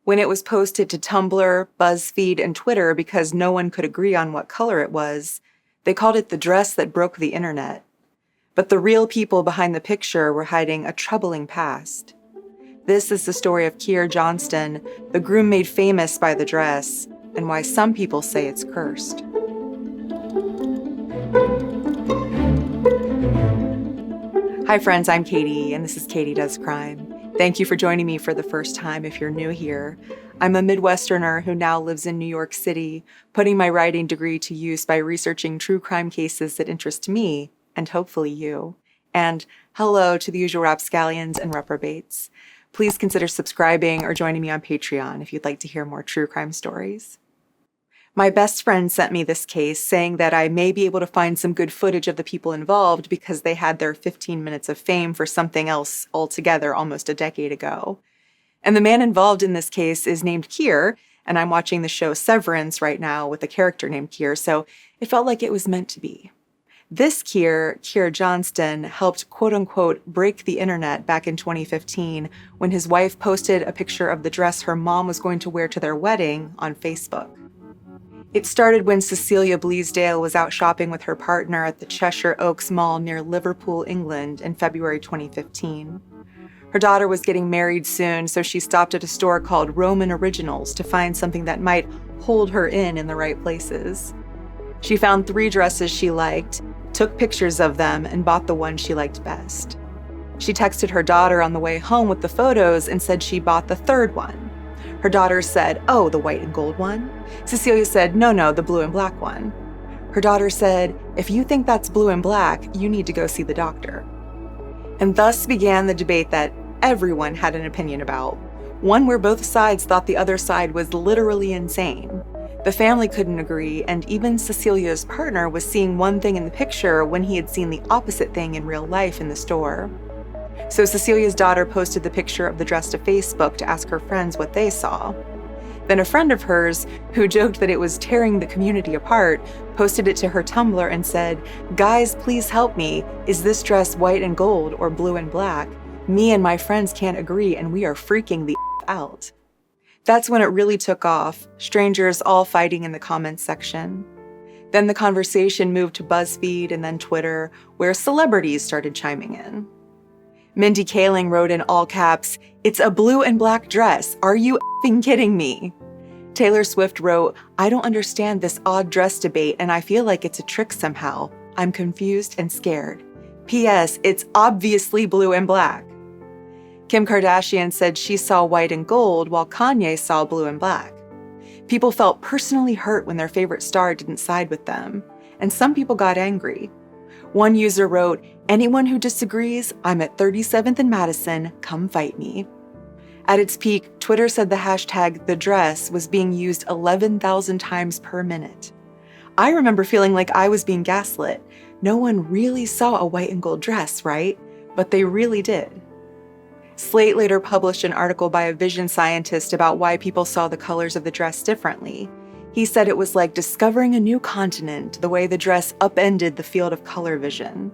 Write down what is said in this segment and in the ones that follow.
When it was posted to Tumblr, BuzzFeed, and Twitter because no one could agree on what color it was, they called it the dress that broke the internet. But the real people behind the picture were hiding a troubling past. This is the story of Keir Johnston, the groom made famous by the dress, and why some people say it's cursed. Hi friends, I'm Katie, and this is Katie Does Crime. Thank you for joining me for the first time if you're new here. I'm a Midwesterner who now lives in New York City, putting my writing degree to use by researching true crime cases that interest me, and hopefully you. And hello to the usual rapscallions and reprobates. Please consider subscribing or joining me on Patreon if you'd like to hear more true crime stories. My best friend sent me this case saying that I may be able to find some good footage of the people involved because they had their 15 minutes of fame for something else altogether almost a decade ago. And the man involved in this case is named Keir, and I'm watching the show Severance right now with a character named Keir, so it felt like it was meant to be. This Keir Johnston, helped quote-unquote break the internet back in 2015 when his wife posted a picture of the dress her mom was going to wear to their wedding on Facebook. It started when Cecilia Bleasdale was out shopping with her partner at the Cheshire Oaks Mall near Liverpool, England in February 2015. Her daughter was getting married soon, so she stopped at a store called Roman Originals to find something that might hold her in the right places. She found 3 dresses she liked, took pictures of them, and bought the one she liked best. She texted her daughter on the way home with the photos and said she bought the 3rd one. Her daughter said, "Oh, the white and gold one?" Cecilia said, No, the blue and black one. Her daughter said, "If you think that's blue and black, you need to go see the doctor." And thus began the debate that everyone had an opinion about, one where both sides thought the other side was literally insane. The family couldn't agree, and even Cecilia's partner was seeing one thing in the picture when he had seen the opposite thing in real life in the store. So Cecilia's daughter posted the picture of the dress to Facebook to ask her friends what they saw. Then a friend of hers, who joked that it was tearing the community apart, posted it to her Tumblr and said, "Guys, please help me. Is this dress white and gold or blue and black? Me and my friends can't agree and we are freaking the out." That's when it really took off, strangers all fighting in the comments section. Then the conversation moved to BuzzFeed and then Twitter, where celebrities started chiming in. Mindy Kaling wrote in all caps, "It's a blue and black dress. Are you effing kidding me?" Taylor Swift wrote, "I don't understand this odd dress debate and I feel like it's a trick somehow. I'm confused and scared. P.S. It's obviously blue and black." Kim Kardashian said she saw white and gold while Kanye saw blue and black. People felt personally hurt when their favorite star didn't side with them, and some people got angry. One user wrote, "Anyone who disagrees, I'm at 37th and Madison, come fight me." At its peak, Twitter said the hashtag #TheDress was being used 11,000 times per minute. I remember feeling like I was being gaslit. No one really saw a white and gold dress, right? But they really did. Slate later published an article by a vision scientist about why people saw the colors of the dress differently. He said it was like discovering a new continent, the way the dress upended the field of color vision.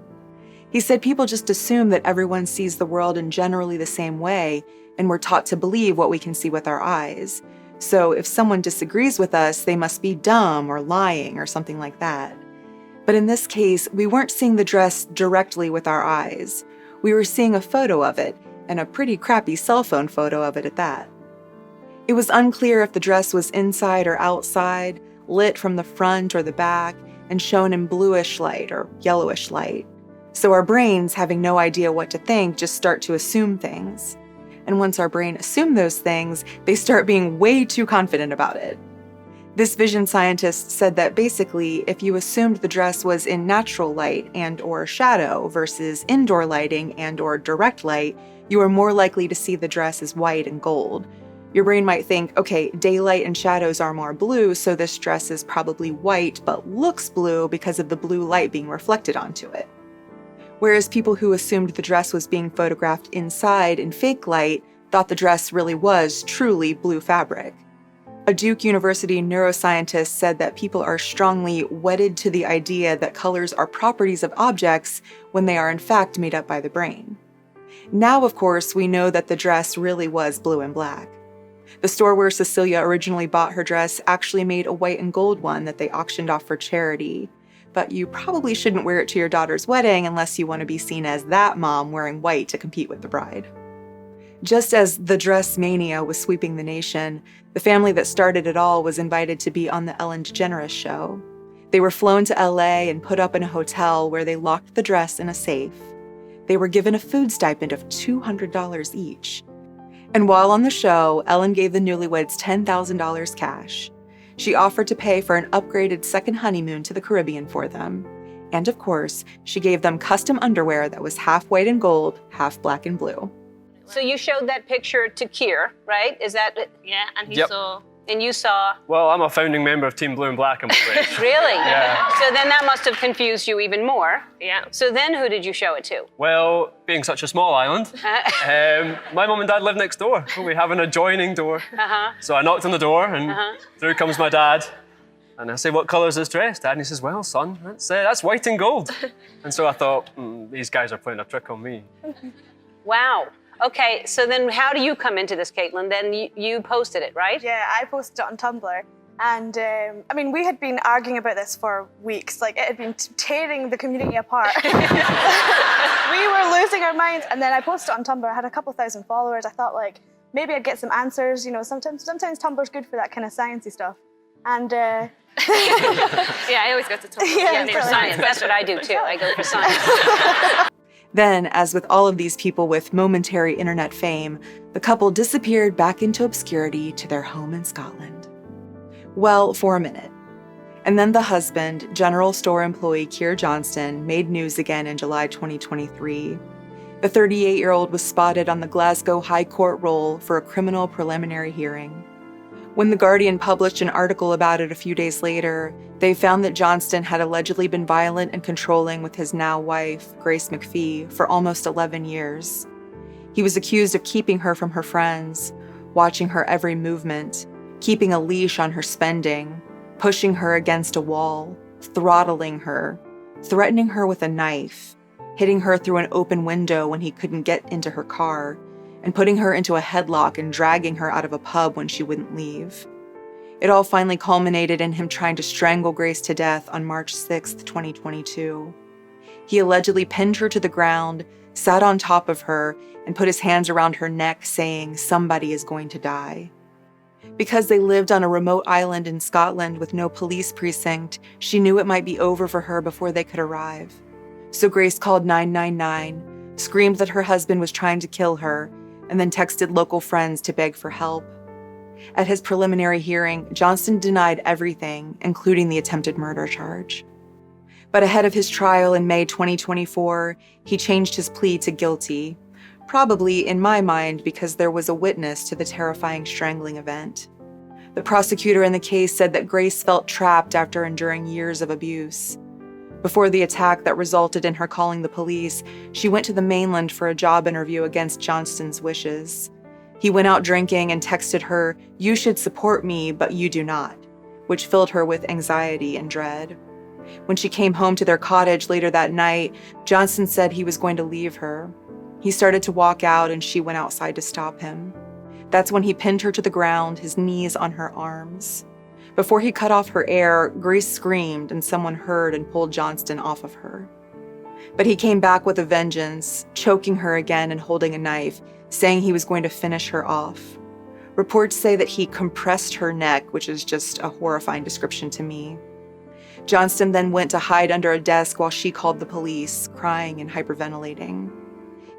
He said people just assume that everyone sees the world in generally the same way, and we're taught to believe what we can see with our eyes. So if someone disagrees with us, they must be dumb or lying or something like that. But in this case, we weren't seeing the dress directly with our eyes. We were seeing a photo of it, and a pretty crappy cell phone photo of it at that. It was unclear if the dress was inside or outside, lit from the front or the back, and shown in bluish light or yellowish light. So our brains, having no idea what to think, just start to assume things. And once our brain assumes those things, they start being way too confident about it. This vision scientist said that basically, if you assumed the dress was in natural light and or shadow versus indoor lighting and or direct light, you are more likely to see the dress as white and gold. Your brain might think, okay, daylight and shadows are more blue, so this dress is probably white but looks blue because of the blue light being reflected onto it. Whereas people who assumed the dress was being photographed inside in fake light thought the dress really was truly blue fabric. A Duke University neuroscientist said that people are strongly wedded to the idea that colors are properties of objects when they are in fact made up by the brain. Now, of course, we know that the dress really was blue and black. The store where Cecilia originally bought her dress actually made a white and gold one that they auctioned off for charity. But you probably shouldn't wear it to your daughter's wedding unless you want to be seen as that mom wearing white to compete with the bride. Just as the dress mania was sweeping the nation, the family that started it all was invited to be on the Ellen DeGeneres show. They were flown to LA and put up in a hotel where they locked the dress in a safe. They were given a food stipend of $200 each. And while on the show, Ellen gave the newlyweds $10,000 cash. She offered to pay for an upgraded second honeymoon to the Caribbean for them. And of course, she gave them custom underwear that was half white and gold, half black and blue. So you showed that picture to Keir, right? Is that it? Yeah, and he Yep. saw. And you saw? Well, I'm a founding member of Team Blue and Black, I'm afraid. Really? Yeah. So then that must have confused you even more. Yeah. So then who did you show it to? Well, being such a small island, my mum and dad live next door. We have an adjoining door. Uh-huh. So I knocked on the door, and through comes my dad. And I say, "What colour is this dress, Dad?" And he says, "Well, son, that's white and gold." And so I thought, these guys are playing a trick on me. Wow. Okay, so then how do you come into this, Caitlin? Then you posted it, right? Yeah, I posted it on Tumblr. And I mean, we had been arguing about this for weeks. Like, it had been tearing the community apart. We were losing our minds. And then I posted it on Tumblr. I had a couple thousand followers. I thought, like, maybe I'd get some answers. You know, sometimes Tumblr's good for that kind of sciencey stuff. And Yeah, I always go to Tumblr. Yeah, For science. That's what I do too. I go for science. Then, as with all of these people with momentary internet fame, the couple disappeared back into obscurity to their home in Scotland. Well, for a minute. And then the husband, general store employee Keir Johnston, made news again in July 2023. The 38-year-old was spotted on the Glasgow High Court roll for a criminal preliminary hearing. When The Guardian published an article about it a few days later, they found that Johnston had allegedly been violent and controlling with his now wife, Grace McPhee, for almost 11 years. He was accused of keeping her from her friends, watching her every movement, keeping a leash on her spending, pushing her against a wall, throttling her, threatening her with a knife, hitting her through an open window when he couldn't get into her car, and putting her into a headlock and dragging her out of a pub when she wouldn't leave. It all finally culminated in him trying to strangle Grace to death on March 6, 2022. He allegedly pinned her to the ground, sat on top of her, and put his hands around her neck, saying, "Somebody is going to die." Because they lived on a remote island in Scotland with no police precinct, she knew it might be over for her before they could arrive. So Grace called 999, screamed that her husband was trying to kill her, and then texted local friends to beg for help. At his preliminary hearing, Johnston denied everything, including the attempted murder charge. But ahead of his trial in May 2024, he changed his plea to guilty, probably, in my mind, because there was a witness to the terrifying strangling event. The prosecutor in the case said that Grace felt trapped after enduring years of abuse. Before the attack that resulted in her calling the police, she went to the mainland for a job interview against Johnston's wishes. He went out drinking and texted her, "You should support me, but you do not," which filled her with anxiety and dread. When she came home to their cottage later that night, Johnston said he was going to leave her. He started to walk out and she went outside to stop him. That's when he pinned her to the ground, his knees on her arms. Before he cut off her air, Grace screamed and someone heard and pulled Johnston off of her. But he came back with a vengeance, choking her again and holding a knife, saying he was going to finish her off. Reports say that he compressed her neck, which is just a horrifying description to me. Johnston then went to hide under a desk while she called the police, crying and hyperventilating.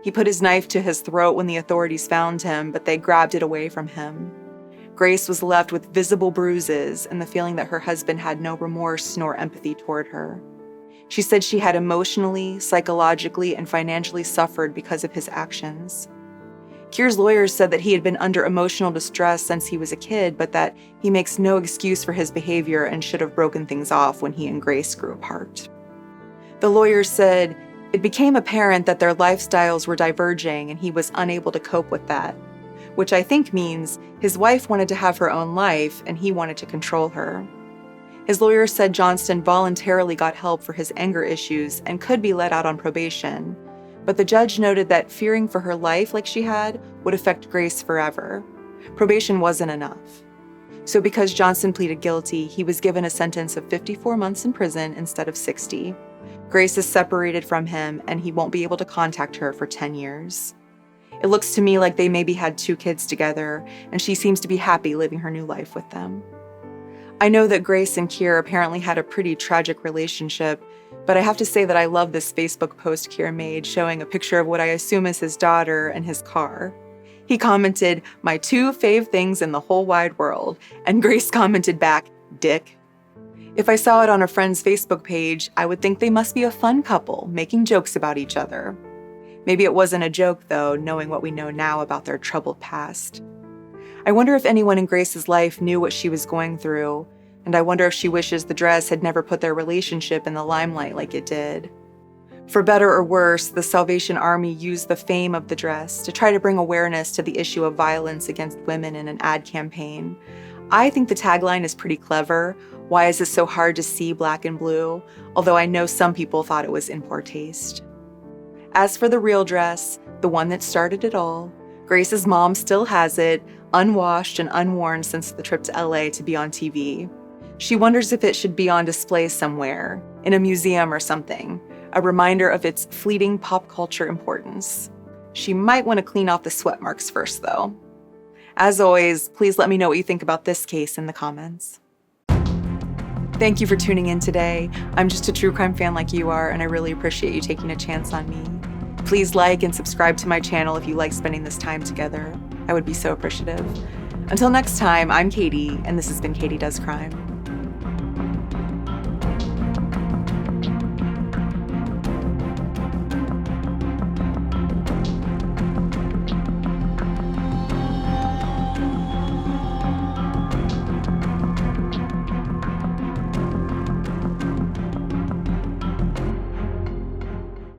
He put his knife to his throat when the authorities found him, but they grabbed it away from him. Grace was left with visible bruises and the feeling that her husband had no remorse nor empathy toward her. She said she had emotionally, psychologically, and financially suffered because of his actions. Keir's lawyers said that he had been under emotional distress since he was a kid, but that he makes no excuse for his behavior and should have broken things off when he and Grace grew apart. The lawyers said it became apparent that their lifestyles were diverging and he was unable to cope with that, which I think means his wife wanted to have her own life and he wanted to control her. His lawyer said Johnston voluntarily got help for his anger issues and could be let out on probation, but the judge noted that fearing for her life like she had would affect Grace forever. Probation wasn't enough. So because Johnston pleaded guilty, he was given a sentence of 54 months in prison instead of 60. Grace is separated from him, and he won't be able to contact her for 10 years. It looks to me like they maybe had 2 kids together, and she seems to be happy living her new life with them. I know that Grace and Keir apparently had a pretty tragic relationship, but I have to say that I love this Facebook post Keir made showing a picture of what I assume is his daughter and his car. He commented, "My 2 fave things in the whole wide world," and Grace commented back, "Dick." If I saw it on a friend's Facebook page, I would think they must be a fun couple, making jokes about each other. Maybe it wasn't a joke, though, knowing what we know now about their troubled past. I wonder if anyone in Grace's life knew what she was going through, and I wonder if she wishes the dress had never put their relationship in the limelight like it did. For better or worse, the Salvation Army used the fame of the dress to try to bring awareness to the issue of violence against women in an ad campaign. I think the tagline is pretty clever. Why is it so hard to see black and blue? Although I know some people thought it was in poor taste. As for the real dress, the one that started it all, Grace's mom still has it, unwashed and unworn since the trip to LA to be on TV. She wonders if it should be on display somewhere, in a museum or something, a reminder of its fleeting pop culture importance. She might want to clean off the sweat marks first, though. As always, please let me know what you think about this case in the comments. Thank you for tuning in today. I'm just a true crime fan like you are, and I really appreciate you taking a chance on me. Please like and subscribe to my channel if you like spending this time together. I would be so appreciative. Until next time, I'm Katie, and this has been Katie Does Crime.